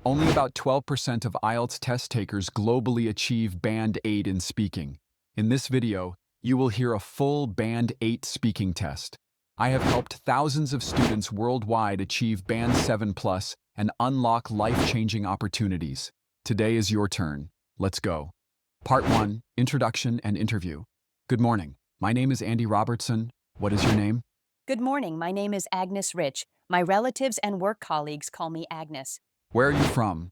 Only about 12% of IELTS test takers globally achieve Band 8 in speaking. In this video, you will hear a full Band 8 speaking test. I have helped thousands of students worldwide achieve Band 7 Plus and unlock life-changing opportunities. Today is your turn. Let's go. Part 1, Introduction and Interview. Good morning. My name is Andy Robertson. What is your name? Good morning, my name is Agnes Rich. My relatives and work colleagues call me Agnes. Where are you from?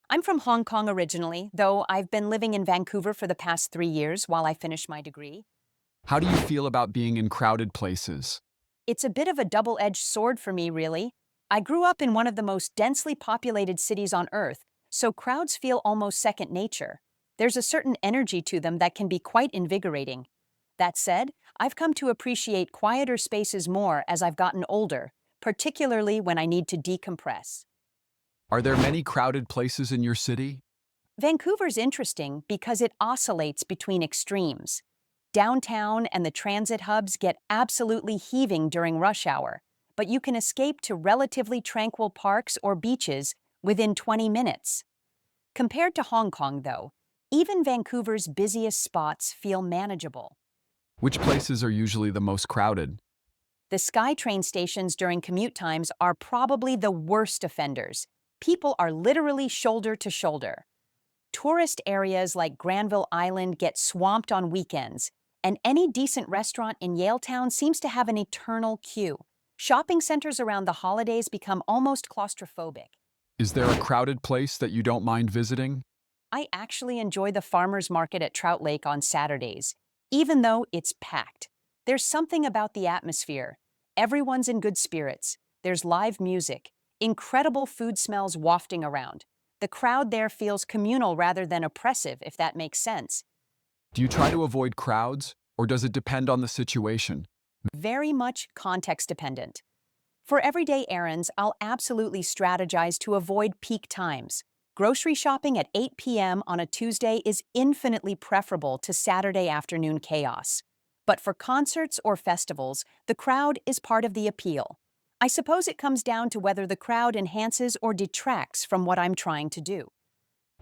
I'm from Hong Kong originally, though I've been living in Vancouver for the past 3 years while I finish my degree. How do you feel about being in crowded places? It's a bit of a double-edged sword for me, really. I grew up in one of the most densely populated cities on Earth, so crowds feel almost second nature. There's a certain energy to them that can be quite invigorating. That said, I've come to appreciate quieter spaces more as I've gotten older, particularly when I need to decompress. Are there many crowded places in your city? Vancouver's interesting because it oscillates between extremes. Downtown and the transit hubs get absolutely heaving during rush hour, but you can escape to relatively tranquil parks or beaches within 20 minutes. Compared to Hong Kong, though, even Vancouver's busiest spots feel manageable. Which places are usually the most crowded? The SkyTrain stations during commute times are probably the worst offenders. People are literally shoulder to shoulder. Tourist areas like Granville Island get swamped on weekends, and any decent restaurant in Yaletown seems to have an eternal queue. Shopping centers around the holidays become almost claustrophobic. Is there a crowded place that you don't mind visiting? I actually enjoy the farmers market at Trout Lake on Saturdays, even though it's packed. There's something about the atmosphere. Everyone's in good spirits. There's live music, incredible food smells wafting around. The crowd there feels communal rather than oppressive, if that makes sense. Do you try to avoid crowds, or does it depend on the situation? Very much context dependent. For everyday errands, I'll absolutely strategize to avoid peak times. Grocery shopping at 8 p.m. on a Tuesday is infinitely preferable to Saturday afternoon chaos. But for concerts or festivals, the crowd is part of the appeal. I suppose it comes down to whether the crowd enhances or detracts from what I'm trying to do.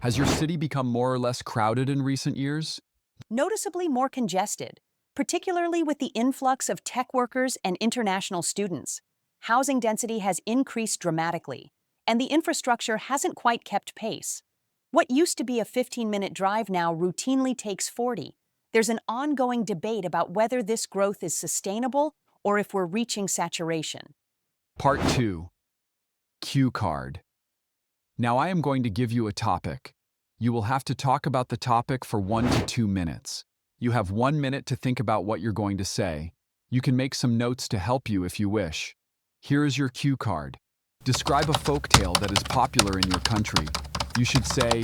Has your city become more or less crowded in recent years? Noticeably more congested, particularly with the influx of tech workers and international students. Housing density has increased dramatically, and the infrastructure hasn't quite kept pace. What used to be a 15-minute drive now routinely takes 40. There's an ongoing debate about whether this growth is sustainable or if we're reaching saturation. Part 2, Cue Card. Now I am going to give you a topic. You will have to talk about the topic for 1 to 2 minutes. You have 1 minute to think about what you're going to say. You can make some notes to help you if you wish. Here is your cue card. Describe a folktale that is popular in your country. You should say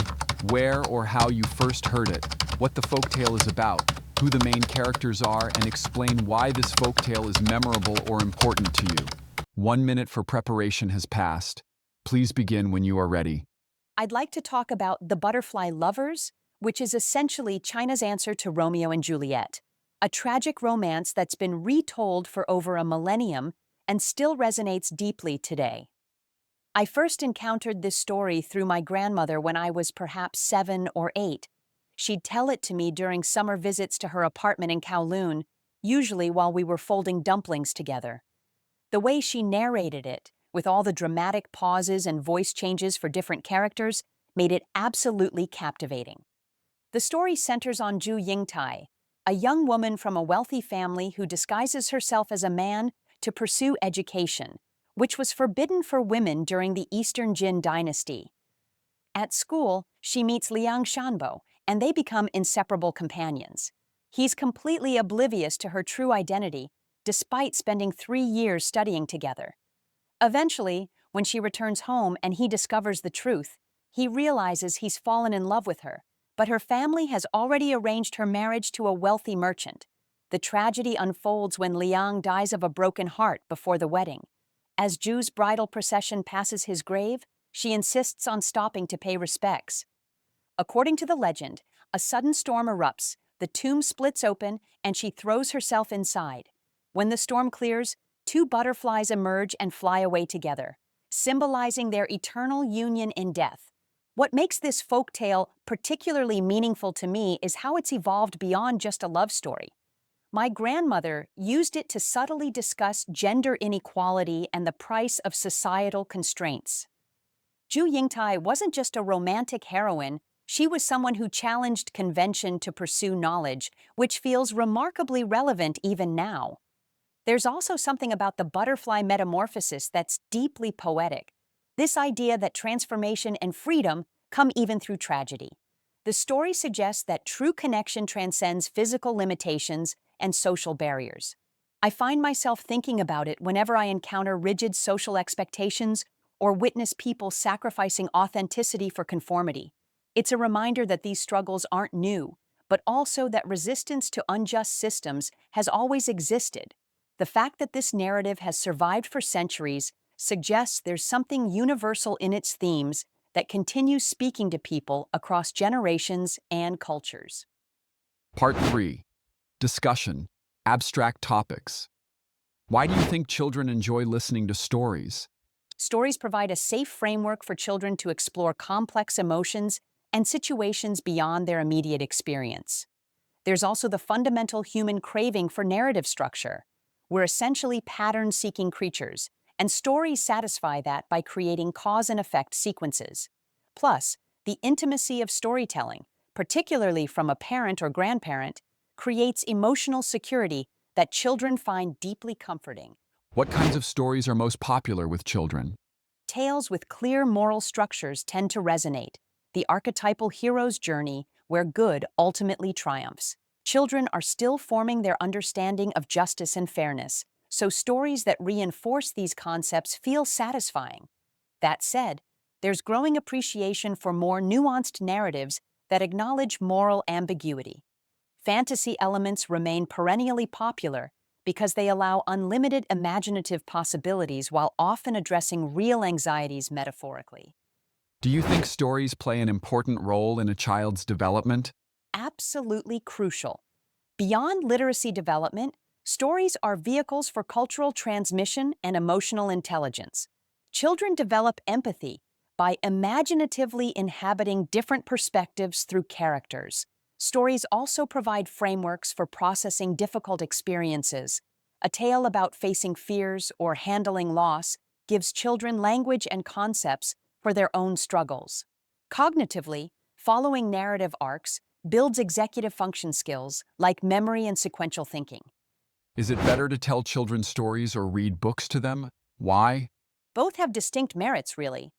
where or how you first heard it, what the folktale is about, who the main characters are, and explain why this folktale is memorable or important to you. 1 minute for preparation has passed. Please begin when you are ready. I'd like to talk about The Butterfly Lovers, which is essentially China's answer to Romeo and Juliet, a tragic romance that's been retold for over a millennium and still resonates deeply today. I first encountered this story through my grandmother when I was perhaps 7 or 8. She'd tell it to me during summer visits to her apartment in Kowloon, usually while we were folding dumplings together. The way she narrated it, with all the dramatic pauses and voice changes for different characters, made it absolutely captivating. The story centers on Zhu Yingtai, a young woman from a wealthy family who disguises herself as a man to pursue education, which was forbidden for women during the Eastern Jin dynasty. At school, she meets Liang Shanbo, and they become inseparable companions. He's completely oblivious to her true identity, despite spending 3 years studying together. Eventually, when she returns home and he discovers the truth, he realizes he's fallen in love with her, but her family has already arranged her marriage to a wealthy merchant. The tragedy unfolds when Liang dies of a broken heart before the wedding. As Zhu's bridal procession passes his grave, she insists on stopping to pay respects. According to the legend, a sudden storm erupts, the tomb splits open, and she throws herself inside. When the storm clears, 2 butterflies emerge and fly away together. symbolizing their eternal union in death. What makes this folk tale particularly meaningful to me is how it's evolved beyond just a love story. My grandmother used it to subtly discuss gender inequality and the price of societal constraints. Zhu Yingtai wasn't just a romantic heroine, she was someone who challenged convention to pursue knowledge, which feels remarkably relevant even now. There's also something about the butterfly metamorphosis that's deeply poetic. This idea that transformation and freedom come even through tragedy. The story suggests that true connection transcends physical limitations and social barriers. I find myself thinking about it whenever I encounter rigid social expectations or witness people sacrificing authenticity for conformity. It's a reminder that these struggles aren't new, but also that resistance to unjust systems has always existed. The fact that this narrative has survived for centuries suggests there's something universal in its themes that continues speaking to people across generations and cultures. Part 3. Discussion. Abstract topics. Why do you think children enjoy listening to stories? Stories provide a safe framework for children to explore complex emotions and situations beyond their immediate experience. There's also the fundamental human craving for narrative structure. We're essentially pattern-seeking creatures, and stories satisfy that by creating cause and effect sequences. Plus, the intimacy of storytelling, particularly from a parent or grandparent, creates emotional security that children find deeply comforting. What kinds of stories are most popular with children? Tales with clear moral structures tend to resonate, the archetypal hero's journey where good ultimately triumphs. Children are still forming their understanding of justice and fairness, so stories that reinforce these concepts feel satisfying. That said, there's growing appreciation for more nuanced narratives that acknowledge moral ambiguity. Fantasy elements remain perennially popular because they allow unlimited imaginative possibilities while often addressing real anxieties metaphorically. Do you think stories play an important role in a child's development? Absolutely crucial. Beyond literacy development, stories are vehicles for cultural transmission and emotional intelligence. Children develop empathy by imaginatively inhabiting different perspectives through characters. Stories also provide frameworks for processing difficult experiences. A tale about facing fears or handling loss gives children language and concepts for their own struggles. Cognitively, following narrative arcs builds executive function skills like memory and sequential thinking. Is it better to tell children stories or read books to them? Why? Both have distinct merits, really.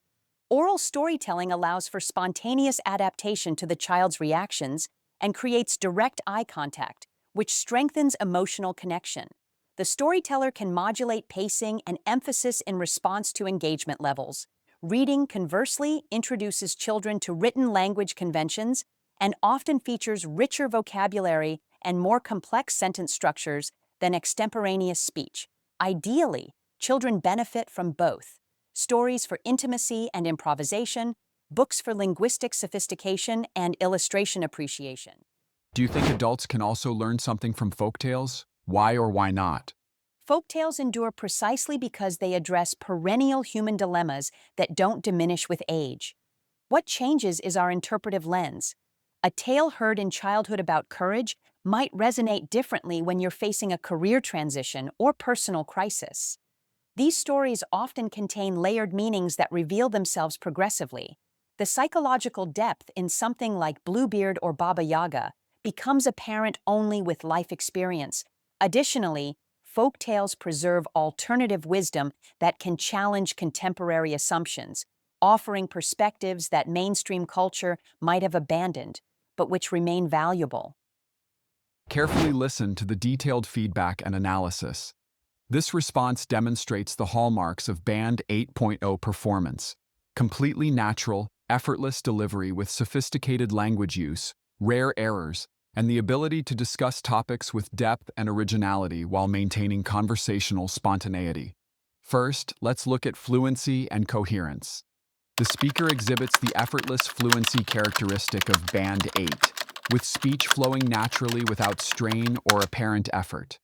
Oral storytelling allows for spontaneous adaptation to the child's reactions and creates direct eye contact, which strengthens emotional connection. The storyteller can modulate pacing and emphasis in response to engagement levels. Reading, conversely, introduces children to written language conventions and often features richer vocabulary and more complex sentence structures than extemporaneous speech. Ideally, children benefit from both: stories for intimacy and improvisation, books for linguistic sophistication and illustration appreciation. Do you think adults can also learn something from folktales? Why or why not? Folktales endure precisely because they address perennial human dilemmas that don't diminish with age. What changes is our interpretive lens. A tale heard in childhood about courage might resonate differently when you're facing a career transition or personal crisis. These stories often contain layered meanings that reveal themselves progressively. The psychological depth in something like Bluebeard or Baba Yaga becomes apparent only with life experience. Additionally, folk tales preserve alternative wisdom that can challenge contemporary assumptions, offering perspectives that mainstream culture might have abandoned, but which remain valuable. Carefully listen to the detailed feedback and analysis. This response demonstrates the hallmarks of Band 8.0 performance: completely natural, effortless delivery with sophisticated language use, rare errors, and the ability to discuss topics with depth and originality while maintaining conversational spontaneity. First, let's look at fluency and coherence. The speaker exhibits the effortless fluency characteristic of Band 8, with speech flowing naturally without strain or apparent effort.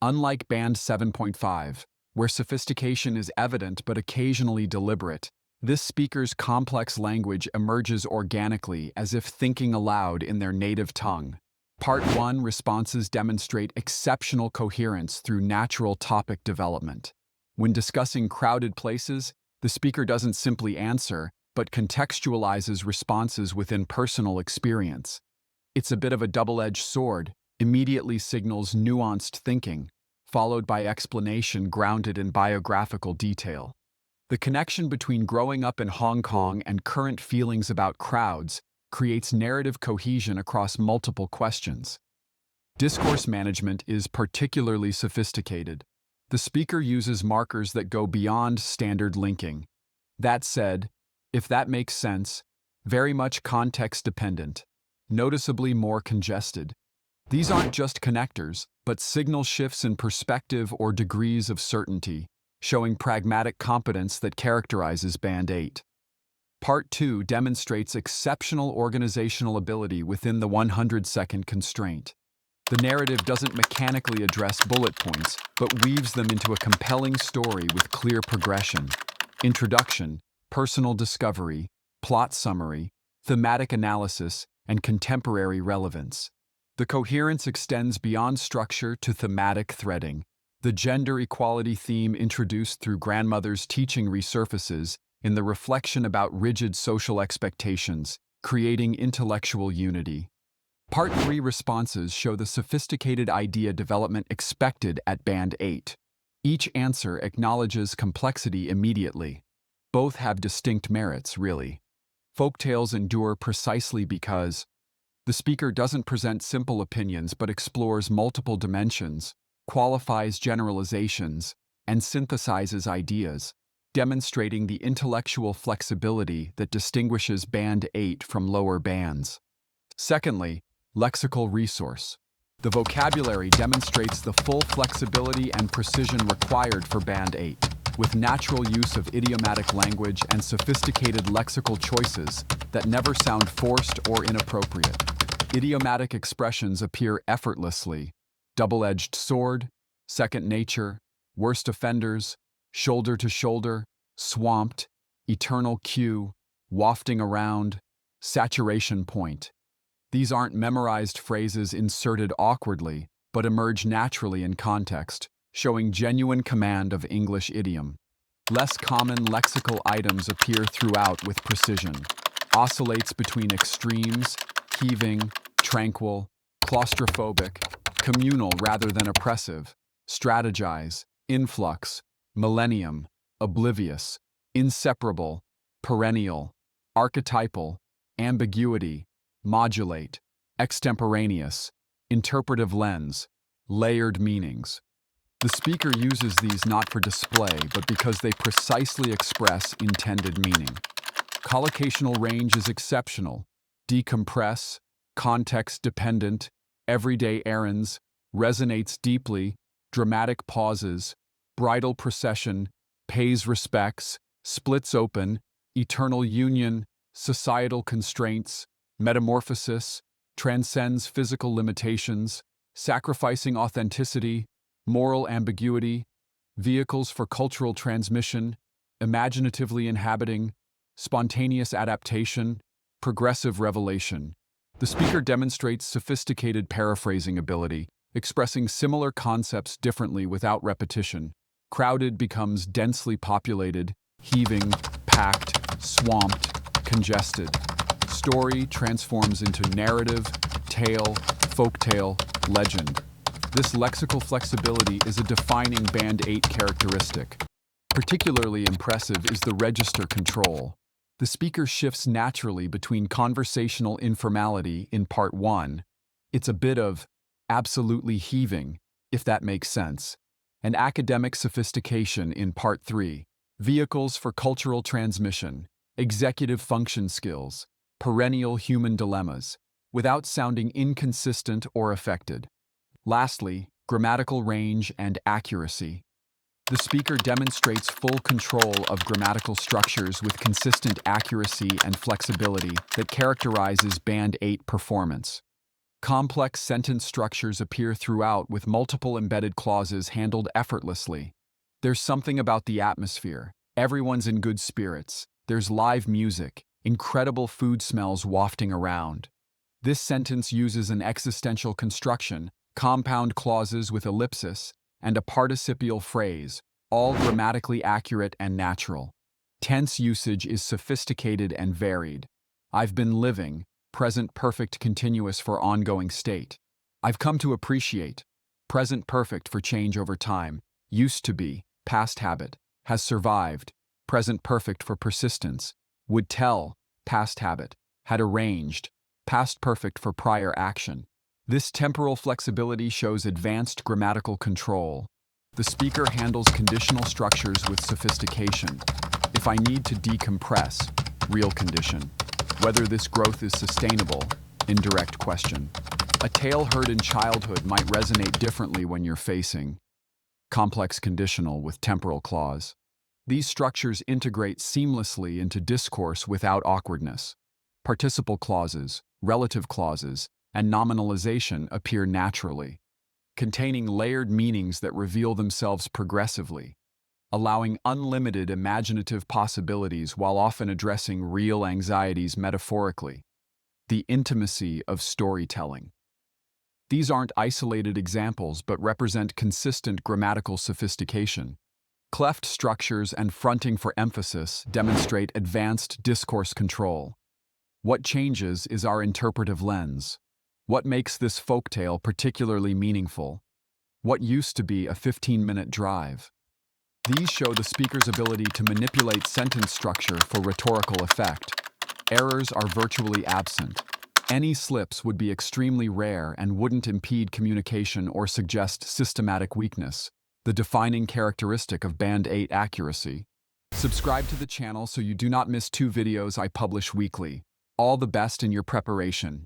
Unlike Band 7.5, where sophistication is evident but occasionally deliberate. This speaker's complex language emerges organically as if thinking aloud in their native tongue. Part 1 responses demonstrate exceptional coherence through natural topic development. When discussing crowded places, the speaker doesn't simply answer, but contextualizes responses within personal experience. It's a bit of a double-edged sword, immediately signals nuanced thinking, followed by explanation grounded in biographical detail. The connection between growing up in Hong Kong and current feelings about crowds creates narrative cohesion across multiple questions. Discourse management is particularly sophisticated. The speaker uses markers that go beyond standard linking. That said, if that makes sense, very much context-dependent, noticeably more congested. These aren't just connectors, but signal shifts in perspective or degrees of certainty, showing pragmatic competence that characterizes Band 8. Part 2 demonstrates exceptional organizational ability within the 100-second constraint. The narrative doesn't mechanically address bullet points, but weaves them into a compelling story with clear progression. Introduction, personal discovery, plot summary, thematic analysis, and contemporary relevance. The coherence extends beyond structure to thematic threading. The gender equality theme introduced through grandmother's teaching resurfaces in the reflection about rigid social expectations, creating intellectual unity. Part 3 responses show the sophisticated idea development expected at Band 8. Each answer acknowledges complexity immediately. Both have distinct merits, really. Folktales endure precisely because the speaker doesn't present simple opinions but explores multiple dimensions, qualifies generalizations, and synthesizes ideas, demonstrating the intellectual flexibility that distinguishes Band 8 from lower bands. Secondly, lexical resource. The vocabulary demonstrates the full flexibility and precision required for Band 8, with natural use of idiomatic language and sophisticated lexical choices that never sound forced or inappropriate. Idiomatic expressions appear effortlessly: double-edged sword, second nature, worst offenders, shoulder to shoulder, swamped, eternal queue, wafting around, saturation point. These aren't memorized phrases inserted awkwardly, but emerge naturally in context, showing genuine command of English idiom. Less common lexical items appear throughout with precision. Oscillates between extremes, heaving, tranquil, claustrophobic, communal rather than oppressive, strategize, influx, millennium, oblivious, inseparable, perennial, archetypal, ambiguity, modulate, extemporaneous, interpretive lens, layered meanings. The speaker uses these not for display, but because they precisely express intended meaning. Collocational range is exceptional. Decompress, context-dependent, everyday errands, resonates deeply, dramatic pauses, bridal procession, pays respects, splits open, eternal union, societal constraints, metamorphosis, transcends physical limitations, sacrificing authenticity, moral ambiguity, vehicles for cultural transmission, imaginatively inhabiting, spontaneous adaptation, progressive revelation. The speaker demonstrates sophisticated paraphrasing ability, expressing similar concepts differently without repetition. Crowded becomes densely populated, heaving, packed, swamped, congested. Story transforms into narrative, tale, folktale, legend. This lexical flexibility is a defining Band 8 characteristic. Particularly impressive is the register control. The speaker shifts naturally between conversational informality in Part 1, it's a bit of absolutely heaving, if that makes sense, and academic sophistication in Part 3, vehicles for cultural transmission, executive function skills, perennial human dilemmas, without sounding inconsistent or affected. Lastly, grammatical range and accuracy. The speaker demonstrates full control of grammatical structures with consistent accuracy and flexibility that characterizes Band 8 performance. Complex sentence structures appear throughout with multiple embedded clauses handled effortlessly. There's something about the atmosphere. Everyone's in good spirits. There's live music, incredible food smells wafting around. This sentence uses an existential construction, compound clauses with ellipsis, and a participial phrase, all grammatically accurate and natural. Tense usage is sophisticated and varied. I've been living, present perfect continuous for ongoing state. I've come to appreciate, present perfect for change over time, used to be, past habit, has survived, present perfect for persistence, would tell, past habit, had arranged, past perfect for prior action. This temporal flexibility shows advanced grammatical control. The speaker handles conditional structures with sophistication. If I need to decompress, real condition. Whether this growth is sustainable, indirect question. A tale heard in childhood might resonate differently when you're facing complex conditional with temporal clause. These structures integrate seamlessly into discourse without awkwardness. Participle clauses, relative clauses, and nominalization appear naturally, containing layered meanings that reveal themselves progressively, allowing unlimited imaginative possibilities while often addressing real anxieties metaphorically. The intimacy of storytelling. These aren't isolated examples but represent consistent grammatical sophistication. Cleft structures and fronting for emphasis demonstrate advanced discourse control. What changes is our interpretive lens. What makes this folktale particularly meaningful? What used to be a 15-minute drive? These show the speaker's ability to manipulate sentence structure for rhetorical effect. Errors are virtually absent. Any slips would be extremely rare and wouldn't impede communication or suggest systematic weakness, the defining characteristic of Band 8 accuracy. Subscribe to the channel so you do not miss 2 videos I publish weekly. All the best in your preparation.